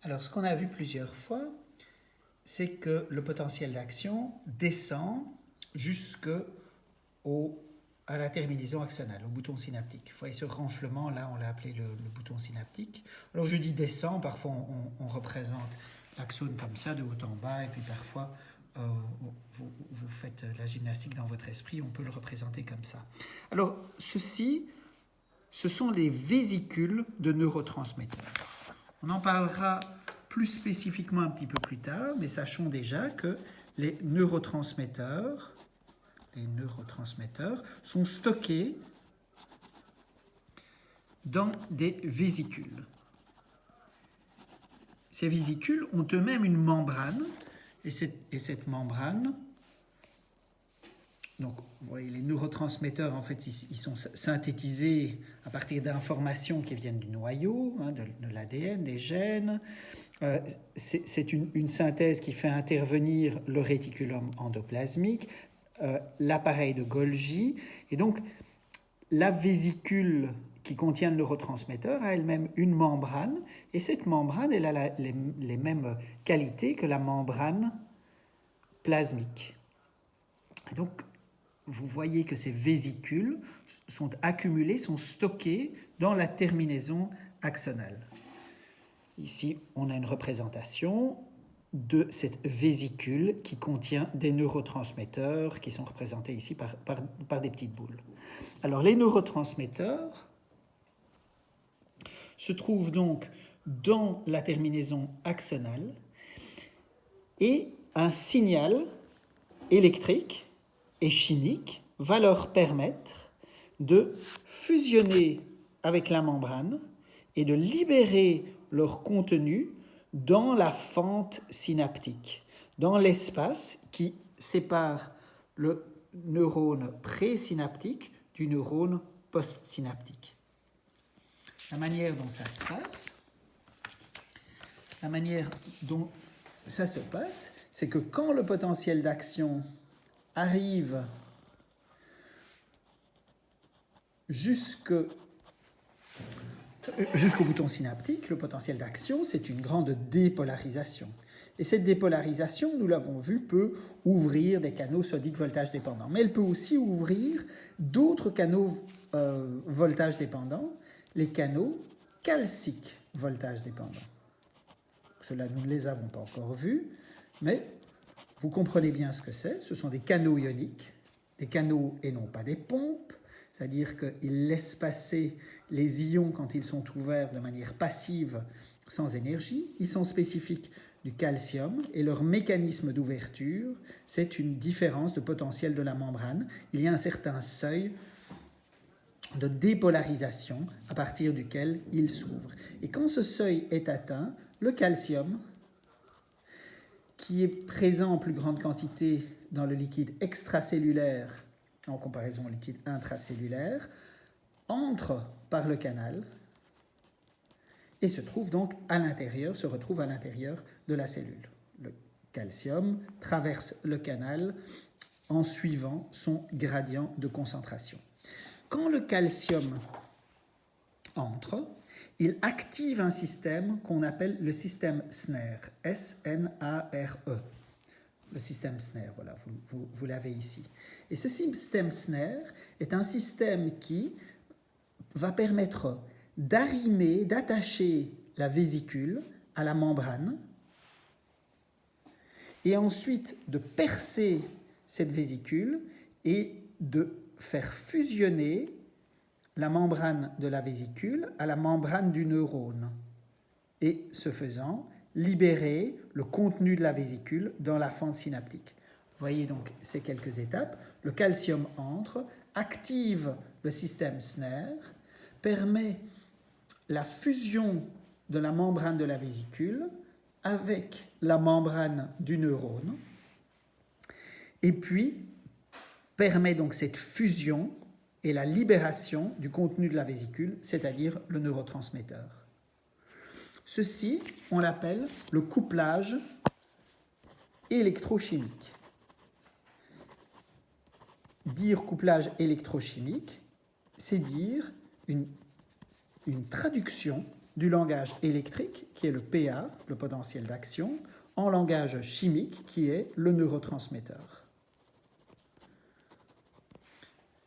Alors, ce qu'on a vu plusieurs fois, c'est que le potentiel d'action descend jusqu'à la terminaison axonale, au bouton synaptique. Vous voyez ce renflement, là, on l'a appelé le bouton synaptique. Alors, je dis descend, parfois on représente l'axone comme ça, de haut en bas, et puis parfois, vous faites la gymnastique dans votre esprit, on peut le représenter comme ça. Alors, ceci, ce sont les vésicules de neurotransmetteurs. On en parlera plus spécifiquement un petit peu plus tard, mais sachons déjà que les neurotransmetteurs sont stockés dans des vésicules. Ces vésicules ont eux-mêmes une membrane, et cette membrane, donc vous voyez, les neurotransmetteurs, en fait, ils sont synthétisés à partir d'informations qui viennent du noyau, de l'ADN, des gènes. C'est une synthèse qui fait intervenir le réticulum endoplasmique, l'appareil de Golgi, et donc la vésicule qui contient le neurotransmetteur a elle-même une membrane, et cette membrane, elle a les mêmes qualités que la membrane plasmique. Et donc, vous voyez que ces vésicules sont accumulées, sont stockées dans la terminaison axonale. Ici, on a une représentation de cette vésicule qui contient des neurotransmetteurs qui sont représentés ici par des petites boules. Alors, les neurotransmetteurs se trouvent donc dans la terminaison axonale et un signal électrique et chimique va leur permettre de fusionner avec la membrane et de libérer leur contenu dans la fente synaptique, dans l'espace qui sépare le neurone présynaptique du neurone postsynaptique. La manière dont ça se passe, c'est que quand le potentiel d'action arrive jusqu'au bouton synaptique, le potentiel d'action, c'est une grande dépolarisation. Et cette dépolarisation, nous l'avons vu, peut ouvrir des canaux sodiques voltage dépendants. Mais elle peut aussi ouvrir d'autres canaux voltage dépendants, les canaux calciques voltage dépendants. Cela, nous ne les avons pas encore vus, mais vous comprenez bien ce que c'est. Ce sont des canaux ioniques, des canaux et non pas des pompes, c'est-à-dire qu'ils laissent passer les ions quand ils sont ouverts de manière passive, sans énergie. Ils sont spécifiques du calcium et leur mécanisme d'ouverture, c'est une différence de potentiel de la membrane. Il y a un certain seuil de dépolarisation à partir duquel il s'ouvre. Et quand ce seuil est atteint, le calcium, qui est présent en plus grande quantité dans le liquide extracellulaire en comparaison au liquide intracellulaire, entre par le canal et se retrouve à l'intérieur de la cellule. Le calcium traverse le canal en suivant son gradient de concentration. Quand le calcium entre, il active un système qu'on appelle le système SNARE, S-N-A-R-E. Le système SNARE, voilà, vous l'avez ici. Et ce système SNARE est un système qui va permettre d'arrimer, d'attacher la vésicule à la membrane et ensuite de percer cette vésicule et de faire fusionner la membrane de la vésicule à la membrane du neurone et, ce faisant, libérer le contenu de la vésicule dans la fente synaptique. Vous voyez donc ces quelques étapes. Le calcium entre, active le système SNARE, permet la fusion de la membrane de la vésicule avec la membrane du neurone et puis permet donc cette fusion et la libération du contenu de la vésicule, c'est-à-dire le neurotransmetteur. Ceci, on l'appelle le couplage électrochimique. Dire couplage électrochimique, c'est dire une traduction du langage électrique, qui est le PA, le potentiel d'action, en langage chimique, qui est le neurotransmetteur.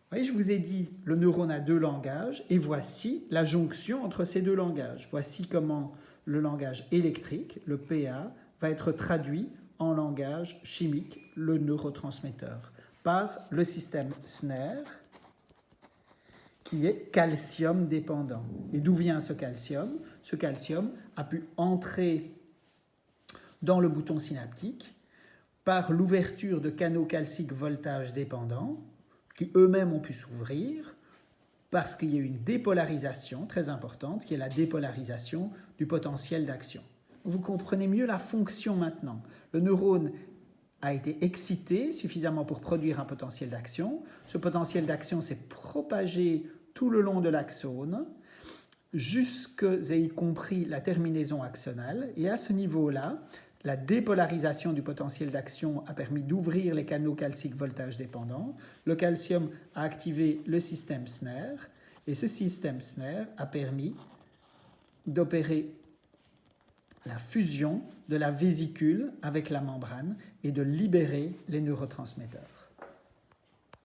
Vous voyez, je vous ai dit, le neurone a deux langages, et voici la jonction entre ces deux langages. Voici comment le langage électrique, le PA, va être traduit en langage chimique, le neurotransmetteur, par le système SNER, qui est calcium dépendant. Et d'où vient ce calcium? Ce calcium a pu entrer dans le bouton synaptique par l'ouverture de canaux calciques voltage dépendants, qui eux-mêmes ont pu s'ouvrir parce qu'il y a eu une dépolarisation très importante, qui est la dépolarisation du potentiel d'action. Vous comprenez mieux la fonction maintenant. Le neurone a été excité suffisamment pour produire un potentiel d'action. Ce potentiel d'action s'est propagé tout le long de l'axone, jusqu'à y compris la terminaison axonale. Et à ce niveau-là, la dépolarisation du potentiel d'action a permis d'ouvrir les canaux calciques voltage dépendants. Le calcium a activé le système SNER. Et ce système SNER a permis d'opérer la fusion de la vésicule avec la membrane et de libérer les neurotransmetteurs.